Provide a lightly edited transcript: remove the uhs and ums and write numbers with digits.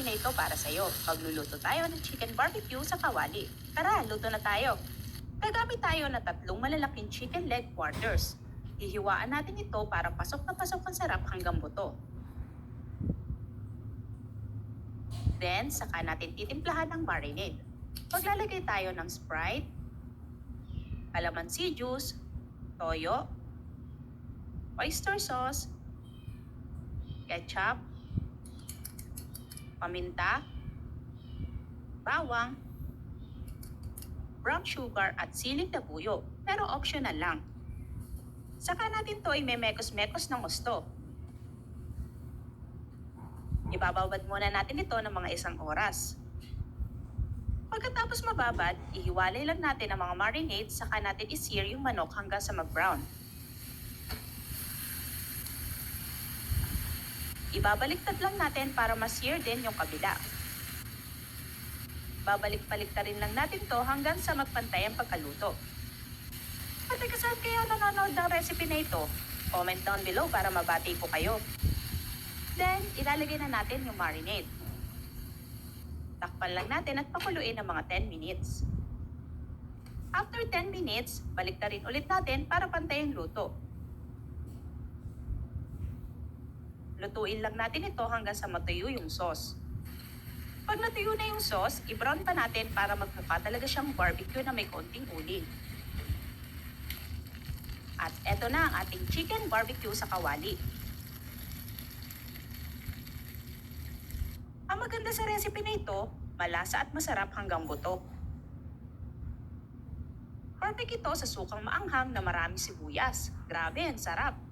recipe na ito para sa'yo. Magluluto tayo ng chicken barbecue sa kawali. Tara, luto na tayo. Gagamit tayo ng 3 malalaking chicken leg quarters. Hihiwaan natin ito para pasok na pasok ang sarap hanggang buto. Then, saka natin titimplahan ng marinade. Maglalagay tayo ng Sprite, calamansi juice, toyo, oyster sauce, ketchup, paminta, bawang, brown sugar at siling labuyo, pero optional lang. Saka natin to imemekos-mekos ng gusto. Ibababad muna natin ito ng mga 1 oras. Pagkatapos mababad, ihiwalay lang natin ang mga marinade saka natin i-sear yung manok hanggang sa mag-brown. Ibabaliktad lang natin para ma-sear din yung kabila. Babalik-baliktarin lang natin to hanggang sa magpantay ang pagkaluto. At saan kayo nanonood ng recipe na ito? Comment down below para mabati ko kayo. Then, ilalagay na natin yung marinade. Takpan lang natin at pakuluin ng mga 10 minutes. After 10 minutes, baliktarin ulit natin para pantay ang luto. Lutuin lang natin ito hanggang sa matuyo yung sauce. Pag natuyo na yung sauce, i-brown pa natin para magmukha talaga siyang barbecue na may konting uling. At eto na ang ating chicken barbecue sa kawali. Ang maganda sa recipe na ito, malasa at masarap hanggang buto. Perfect ito sa sukang maanghang na maraming sibuyas. Grabe, ang sarap!